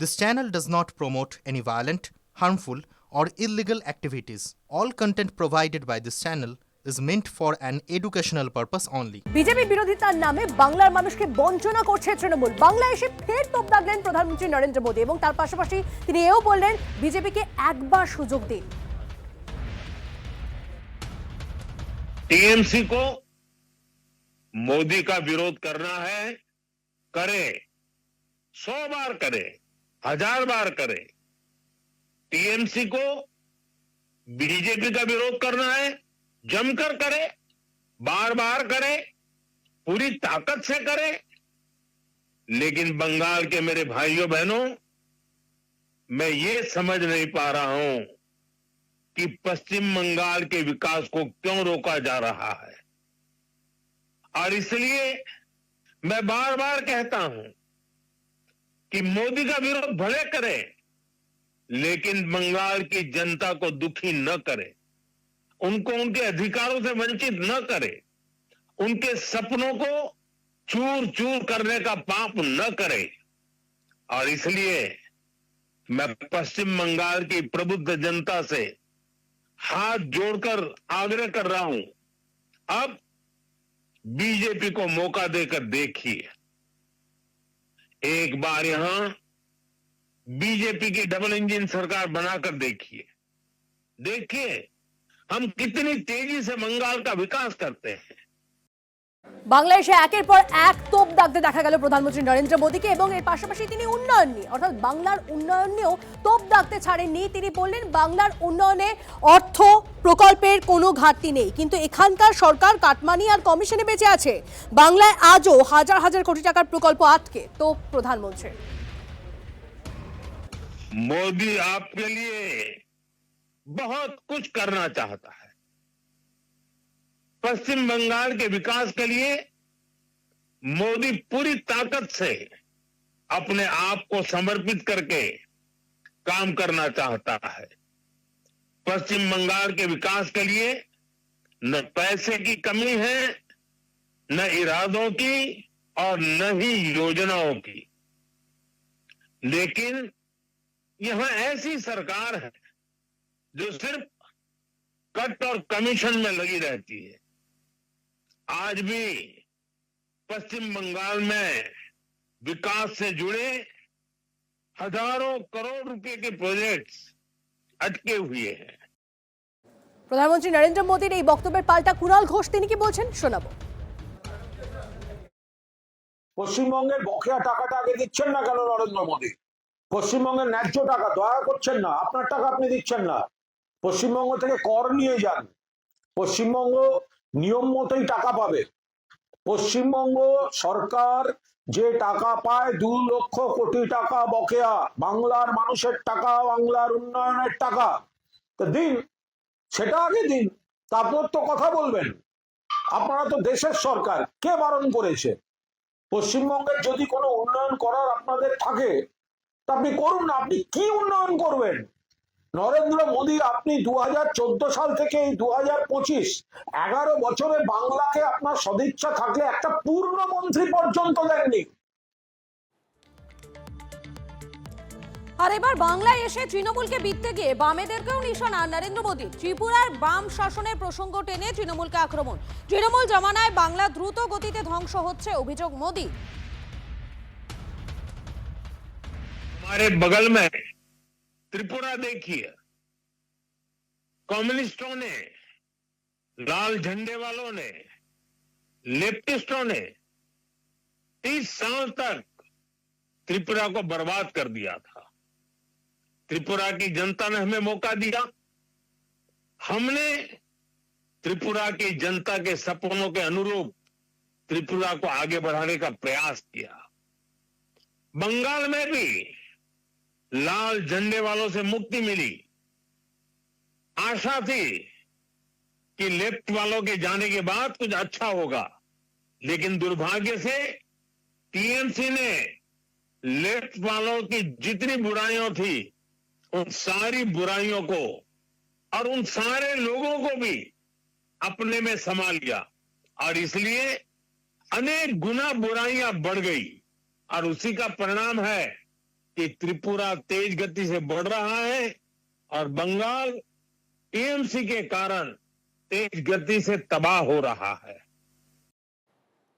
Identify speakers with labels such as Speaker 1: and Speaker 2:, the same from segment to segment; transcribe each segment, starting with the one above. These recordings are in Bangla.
Speaker 1: This channel does not promote any violent, harmful, or illegal activities. All content provided by this channel is meant for an educational purpose only.
Speaker 2: BJP বিরোধিতার নামে বাংলার মানুষকে বঞ্চনা করছে তৃণমূল। বাংলায় এসে ফের তোপ দাগলেন প্রধানমন্ত্রী নরেন্দ্র মোদী এবং তার পাশাপাশি তিনি এও বললেন বিজেপিকে একবার সুযোগ দিন।
Speaker 3: टीएमसी को मोदी का विरोध करना है, करे, 100 बार करे, 1000 बार करे। टीएमसी को बीजेपी का विरोध करना है, जमकर करे, बार बार करे, पूरी ताकत से करे। लेकिन बंगाल के मेरे भाइयों बहनों, मैं ये समझ नहीं पा रहा हूं कि पश्चिम बंगाल के विकास को क्यों रोका जा रहा है। और इसलिए मैं बार बार कहता हूं कि मोदी का विरोध भले करे, लेकिन बंगाल की जनता को दुखी न करे, उनको उनके अधिकारों से वंचित न करे, उनके सपनों को चूर चूर करने का पाप न करे। और इसलिए मैं पश्चिम बंगाल की प्रबुद्ध जनता से हाथ जोड़कर आग्रह कर रहा हूं, अब बीजेपी को मौका देकर देखिए। एक बार यहां बीजेपी की डबल इंजन सरकार बनाकर देखिए। देखिए हम कितनी तेजी से बंगाल का विकास करते हैं।
Speaker 2: বাংলায় এসে একের পর এক তোপ দাগতে দেখা গেল প্রধানমন্ত্রী নরেন্দ্র মোদীকে এবং এর পাশাপাশি তিনি উন্নয়ন নিয়ে অর্থাৎ বাংলার উন্নয়ন নিয়েও তোপ দাগতে ছাড়েননি। তিনি বললেন বাংলার উন্নয়নে অর্থ প্রকল্পের কোনো ঘাটতি নেই, কিন্তু এখানকার সরকার কাটমানি আর কমিশনে বেঁচে আছে। বাংলায় আজও হাজার হাজার কোটি টাকার প্রকল্প আটকে। তো প্রধানমন্ত্রী
Speaker 3: मोदी आपके लिए बहुत कुछ करना चाहता है। पश्चिम बंगाल के विकास के लिए मोदी पूरी ताकत से अपने आप को समर्पित करके काम करना चाहता है। पश्चिम बंगाल के विकास के लिए न पैसे की कमी है, न इरादों की और न ही योजनाओं की। लेकिन यहां ऐसी सरकार है जो सिर्फ कट और कमीशन में लगी रहती है। आज भी पश्चिम बंगाल में विकास से जुड़े हजारों करोड़ रुपए के प्रोजेक्ट्स अटके हुए हैं।
Speaker 2: প্রধানমন্ত্রী নরেন্দ্র মোদীর এই বক্তব্যের পাল্টা কুণাল ঘোষ তিনি কি বলছেন শোনাবো।
Speaker 4: পশ্চিমবঙ্গের বকেয়া টাকাটা আগে দিচ্ছেন না কেন নরেন্দ্র মোদী? পশ্চিমবঙ্গের ন্যায্য টাকা দয়া করছেন না, আপনার টাকা আপনি দিচ্ছেন না। পশ্চিমবঙ্গ থেকে কর নিয়ে যান, পশ্চিমবঙ্গ নিয়ম মতোই টাকা পাবে। পশ্চিমবঙ্গ সরকার যে টাকা পায় 2 লক্ষ কোটি টাকা বকেয়া, বাংলার মানুষের টাকা, বাংলার উন্নয়নের টাকা, তো দিন, সেটা আগে দিন, তারপর তো কথা বলবেন। আপনারা তো দেশের সরকার, কে বারণ করেছে? পশ্চিমবঙ্গের যদি কোনো উন্নয়ন করার আপনাদের থাকে তা আপনি করুন না। আপনি কি উন্নয়ন করবেন? নরেন্দ্র মোদী, আপনি 2014 সাল থেকে এই 2025 11 বছরে বাংলাকে আপনার সদিচ্ছা থাকলে একটা পূর্ণ মন্ত্রী পর্যন্ত দেননি।
Speaker 2: আর এবার বাংলায় এসে তৃণমূলকে বিততে গিয়ে বামেদেরকেও নিশানা নরেন্দ্র মোদী। ত্রিপুরার বাম শাসনের প্রসঙ্গ টেনে তৃণমূলকে আক্রমণ। তৃণমূল জমানায় বাংলা দ্রুত গতিতে ধ্বংস হচ্ছে অভিযোগ মোদী।
Speaker 3: हमारे बगल में त्रिपुरा देखिए, कम्युनिस्टों ने, लाल झंडे वालों ने, लेफ्टिस्टों ने 30 साल तक त्रिपुरा को बर्बाद कर दिया था। त्रिपुरा की जनता ने हमें मौका दिया, हमने त्रिपुरा की जनता के सपनों के अनुरूप त्रिपुरा को आगे बढ़ाने का प्रयास किया। बंगाल में भी लाल झंडे वालों से मुक्ति मिली। आशा थी कि लेफ्ट वालों के जाने के बाद कुछ अच्छा होगा, लेकिन दुर्भाग्य से टीएमसी ने लेफ्ट वालों की जितनी बुराइयां थी उन सारी बुराइयों को और उन सारे लोगों को भी अपने में समा लिया, और इसलिए अनेक गुना बुराइयां बढ़ गई। और उसी का परिणाम है कि त्रिपुरा तेज गति से बढ़ रहा है और बंगाल टीएमसी के कारण तेज गति से तबाह हो रहा है।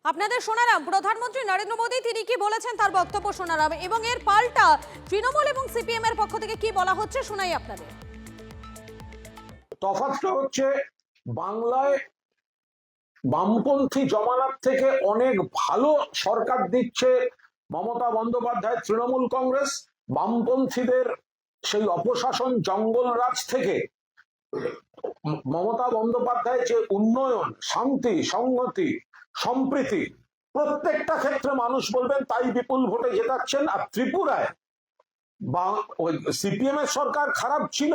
Speaker 2: আপনাদের শোনালাম প্রধানমন্ত্রী নরেন্দ্র মোদী তিনি কি বলেছেন তার বক্তব্য শোনালাম এবং এর পাল্টা তৃণমূল এবং সিপিএম এর পক্ষ থেকে কি বলা হচ্ছে শোনাই আপনাদের।
Speaker 4: তফাৎটা হচ্ছে বাংলায় বামপন্থী জমানার থেকে অনেক ভালো সরকার দিচ্ছে মমতা বন্দ্যোপাধ্যায় তৃণমূল কংগ্রেস। বামপন্থীদের সেই অপশাসন জঙ্গলরাজ থেকে মমতা বন্দ্যোপাধ্যায় যে উন্নয়ন, শান্তি, সংহতি, সম্প্রীতি প্রত্যেকটা ক্ষেত্রে মানুষ বলবেন তাই বিপুল ভোটে জেতাচ্ছেন। আর ত্রিপুরায় সিপিএম এর সরকার খারাপ ছিল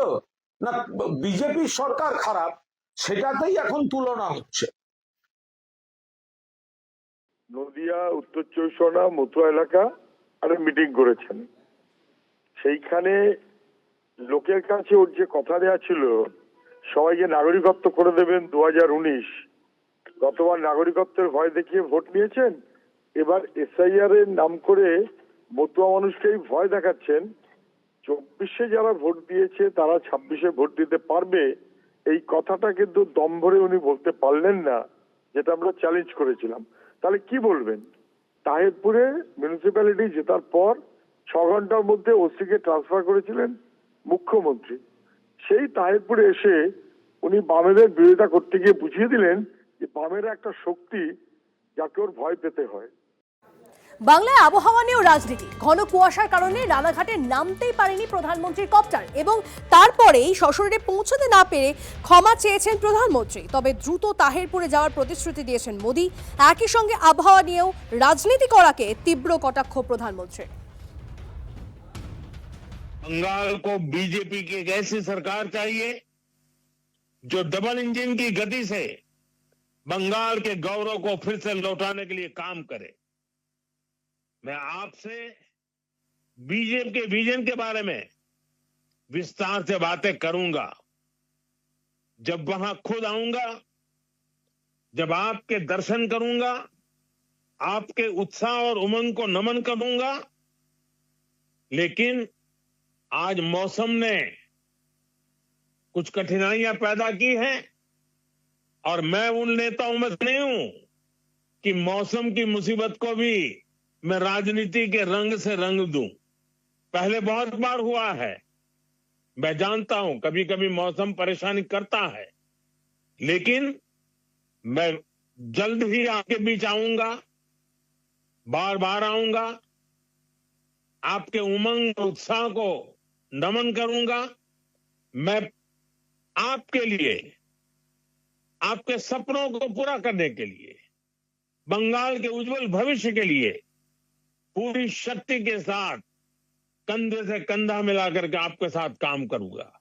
Speaker 4: না বিজেপির সরকার খারাপ, সেটাতেই এখন তুলনা হচ্ছে।
Speaker 5: নদিয়া, উত্তর চব্বিশ পরগনা, মতুয়া এলাকা আরে মিটিং করেছেন। সেইখানে লোকের কাছে ওর যে কথা দেওয়া ছিল সবাইকে নাগরিকত্ব করে দেবেন 2019, গতবার নাগরিকত্বের ভয় দেখিয়ে ভোট নিয়েছেন, এবার এসআইআর এর নাম করে মতুয়া মানুষকেই ভয় দেখাচ্ছেন। 24-এ যারা ভোট দিয়েছে তারা 26-এ ভোট দিতে পারবে, এই কথাটা কিন্তু দম ভরে উনি বলতে পারলেন না, যেটা আমরা চ্যালেঞ্জ করেছিলাম। তাহলে কি বলবেন? তাহিরপুরে মিউনিসিপ্যালিটি জেতার পর 6 ঘন্টার মধ্যে ওসিকে ট্রান্সফার করেছিলেন মুখ্যমন্ত্রী। সেই তাহিরপুরে এসে উনি বামেদের বিরোধিতা করতে গিয়ে বুঝিয়ে দিলেন যে বামের একটা শক্তি যাকে ওর ভয় পেতে হয়।
Speaker 2: বাংলায় আবহাওয়া নিয়েও রাজনীতি। ঘন কুয়াশার কারণে রানাঘাটে নামতেই পারেনি প্রধানমন্ত্রীর কপ্টার এবং তারপরেই সশরীরে পৌঁছতে না পেরে ক্ষমা চেয়েছেন প্রধানমন্ত্রী। তবে দ্রুত তাহিরপুরে যাওয়ার প্রতিশ্রুতি দিয়েছেন মোদী। একই সঙ্গে আবহাওয়া নিয়েও রাজনীতি করাকে তীব্র কটাক্ষ প্রধানমন্ত্রীর।
Speaker 3: बंगाल को बीजेपी की एक ऐसी सरकार चाहिए जो डबल इंजन की गति से बंगाल के गौरव को फिर से लौटाने के लिए काम करे। मैं आपसे बीजेपी के विजन के बारे में विस्तार से बातें करूंगा जब वहां खुद आऊंगा, जब आपके दर्शन करूंगा, आपके उत्साह और उमंग को नमन करूंगा। लेकिन आज मौसम ने कुछ कठिनाइयां पैदा की हैं और मैं उन नेताओं में नहीं हूं कि मौसम की मुसीबत को भी मैं राजनीति के रंग से रंग दूं। पहले बहुत बार हुआ है, मैं जानता हूं कभी कभी मौसम परेशानी करता है, लेकिन मैं जल्द ही आपके बीच आऊंगा, बार बार आऊंगा, आपके उमंग उत्साह को नमन करूंगा। मैं आपके लिए, आपके सपनों को पूरा करने के लिए, बंगाल के उज्जवल भविष्य के लिए पूरी शक्ति के साथ कंधे से कंधा मिलाकर के आपके साथ काम करूंगा।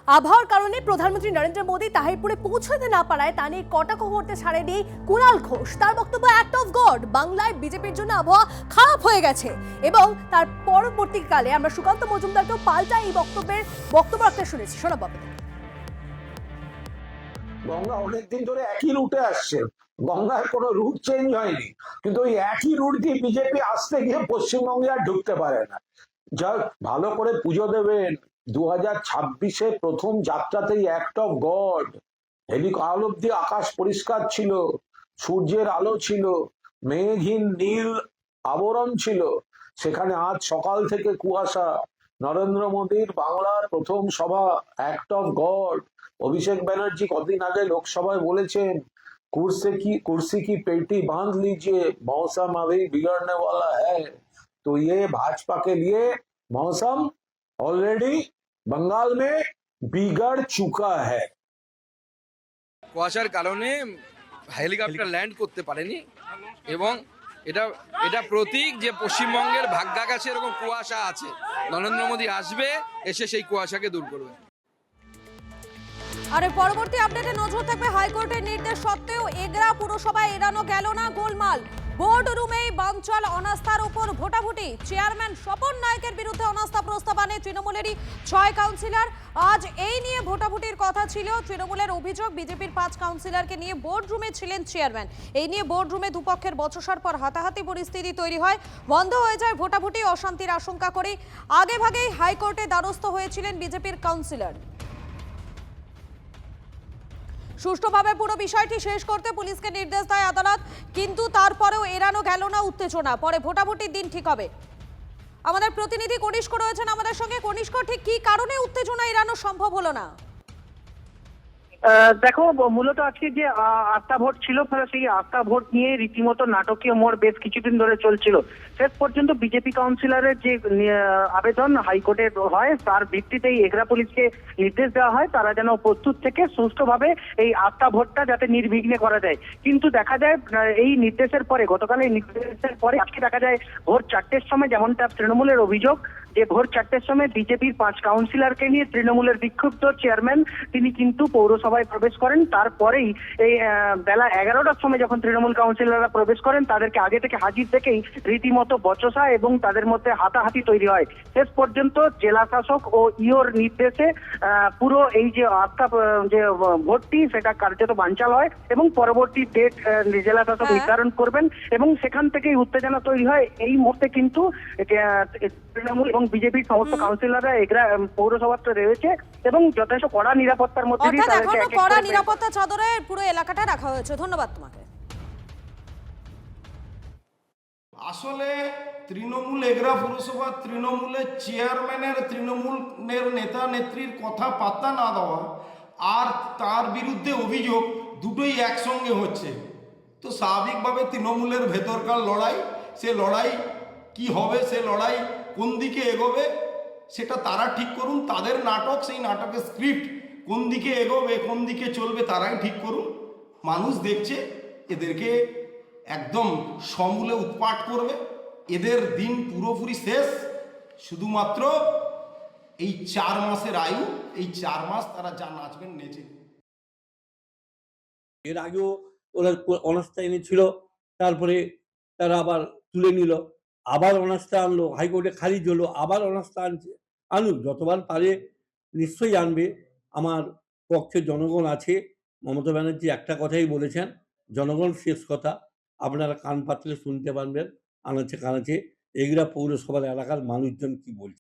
Speaker 2: আবহাওয়ার কারণে প্রধানমন্ত্রী নরেন্দ্র মোদী তাহিরপুরে পৌঁছতে না পারায় তা নিয়ে কটাক্ষ করতে ছাড়েনি কুণাল ঘোষ। তার বক্তব্য অ্যাক্ট অফ গড, বাংলায় বিজেপির জন্য আবহাওয়া খারাপ হয়ে গেছে এবং তার পরবর্তীকালে আমরা সুকান্ত মজুমদারকেও পাল্টা এই বক্তব্য রাখতে শুনেছি। শোনা পাবেন।
Speaker 4: গঙ্গা অনেকদিন ধরে একই রুটে আসছে, গঙ্গার কোনো রুট চেঞ্জ হয়নি, কিন্তু ওই একই রুট দিয়ে বিজেপি আসতে গিয়ে পশ্চিমবঙ্গে আর ঢুকতে পারে না। যা ভালো করে পুজো দেবেন, 2026-এ প্রথম যাত্রাতেই অ্যাক্ট অফ গড। আলো অব্দি আকাশ পরিষ্কার ছিল, সূর্যের আলো ছিল, মেঘহীন নীল আবরণ ছিল, সেখানে আজ সকাল থেকে কুয়াশা। নরেন্দ্র মোদীর বাংলার প্রথম সভা act of god. Abhishek Banerjee কদিন আগে লোকসভায় বলেছেন कुर्सी की पेटी बांध लीजिए, मौसम अभी बिगड़ने वाला है। तो ये भाजपा के लिए मौसम ऑलरेडी बंगाल में बिगड़ चुका है।
Speaker 6: কুয়াশার কারণে হেলিকপ্টার ল্যান্ড করতে পারেনি এবং এটা প্রতীক যে পশ্চিমবঙ্গের ভাগ্যাকাশে এরকম কুয়াশা আছে। নরেন্দ্র মোদী আসবে, এসে সেই কুয়াশাকে দূর করবে।
Speaker 2: আর পরবর্তী আপডেটে নজর থাকবে হাইকোর্টের নির্দেশ সত্ত্বেও এগরা পুরসভায় এড়ানো গেল না গোলমাল। বোর্ড রুমেই বানচাল অনাস্থার উপর ভোটাভুটি। চেয়ারম্যান স্বপন নায়কের বিরুদ্ধে অনাস্থা প্রস্তাব স্থানে তৃণমূলেরই 6 কাউন্সিলর। আজ এই নিয়ে ভোটাভুটির কথা ছিল। তৃণমূলের অভিযোগ, বিজেপির 5 কাউন্সিলরকে নিয়ে বোর্ডরুমে ছিলেন চেয়ারম্যান। এই নিয়ে বোর্ডরুমে দুপক্ষের বচসার পর হাতাহাতি পরিস্থিতি তৈরি হয়, বন্ধ হয়ে যায় ভোটাভুটি। অশান্তির আশঙ্কা করে আগেভাগেই হাইকোর্টে দ্বারস্থ হয়েছিলেন বিজেপির কাউন্সিলর। সুষ্ঠুভাবে পুরো বিষয়টি শেষ করতে পুলিশকে নির্দেশ দেয় আদালত, কিন্তু তারপরেও এড়ানো গেল না উত্তেজনা। পরে ভোটাভুটির দিন ঠিক হবে। আমাদের প্রতিনিধি কনিষ্ক রয়েছেন আমাদের সঙ্গে। কনিষ্ক, ঠিক কি কারণে উত্তেজনা এড়ানো সম্ভব হলো না?
Speaker 7: দেখো, মূলত আজকে যে আস্থা ভোট ছিল, ফলে সেই আস্থা ভোট নিয়ে রীতিমতো নাটকীয় মোড় বেশ কিছুদিন ধরে চলছিল। শেষ পর্যন্ত বিজেপি কাউন্সিলরের যে আবেদন হাইকোর্টে হয়, তার ভিত্তিতেই এগরা পুলিশকে নির্দেশ দেওয়া হয় তারা যেন প্রস্তুত থেকে সুষ্ঠুভাবে এই আস্থা ভোটটা যাতে নির্বিঘ্নে করা যায়। কিন্তু দেখা যায় এই নির্দেশের পরে, গতকাল এই নির্দেশের পরে আজকে দেখা যায় ভোর 4টের সময়, যেমনটা তৃণমূলের অভিযোগ, যে ভোর 4টের সময় বিজেপির 5 কাউন্সিলরকে নিয়ে তৃণমূলের বিক্ষুব্ধ চেয়ারম্যান তিনি কিন্তু পৌরসভায় প্রবেশ করেন। তারপরেই এই বেলা 11টার সময় যখন তৃণমূল কাউন্সিলররা প্রবেশ করেন, তাদেরকে আগে থেকে হাজির থেকেই রীতিমতো বচসা এবং তাদের মধ্যে হাতাহাতি তৈরি হয়। শেষ পর্যন্ত জেলা শাসক ও ইওর নির্দেশে পুরো এই যে আস্থা যে ভোটটি, সেটা কার্যত বানচাল হয় এবং পরবর্তী ডেট জেলা শাসক নির্ধারণ করবেন এবং সেখান থেকেই উত্তেজনা তৈরি হয়। এই মুহূর্তে কিন্তু তৃণমূল এবং বিজেপির সমস্ত কাউন্সিলররা এগরা পৌরসভাতে রয়েছে এবং যথেষ্ট কড়া নিরাপত্তার মধ্যে দিয়ে
Speaker 2: অর্থাৎ
Speaker 7: তাদেরকে
Speaker 2: এখনো কড়া নিরাপত্তা চাদরে পুরো এলাকাটা রাখা হয়েছে। ধন্যবাদ তোমাকে।
Speaker 8: আসলে তৃণমূল এগরা পুরসভা তৃণমূলের চেয়ারম্যানের, তৃণমূলের নেতা নেত্রীর কথা পাত্তা না দেওয়া আর তার বিরুদ্ধে অভিযোগ, দুটোই একসঙ্গে হচ্ছে। তো স্বাভাবিকভাবে তৃণমূলের ভেতরকার লড়াই, সে লড়াই কি হবে, সে লড়াই কোন দিকে এগোবে, সেটা তারা ঠিক করুন। তাদের নাটক, সেই নাটকের স্ক্রিপ্ট কোন দিকে এগোবে, কোন দিকে চলবে, তারাই ঠিক করুন। মানুষ দেখছে, এদেরকে একদম সমূলে উৎপাট করবে। এদের দিন পুরোপুরি শেষ। শুধুমাত্র এই 4 মাসের আয়ু, এই 4 মাস তারা যা নাচবেন নেচে।
Speaker 9: এর আগেও ওরা অনাস্থা এনেছিল, তারপরে তারা আবার তুলে নিল, আবার অনাস্থা আনলো, হাইকোর্টে খারিজ হলো, আবার অনাস্থা আনুক, যতবার পারে নিশ্চয়ই আনবে। আমার পক্ষে জনগণ আছে। মমতা ব্যানার্জি একটা কথাই বলেছেন, জনগণ শেষ কথা। আপনারা কান পাতলে শুনতে পারবেন আনাচে কানাচে এগরা পৌরসভার এলাকার মানুষজন কি বলছে।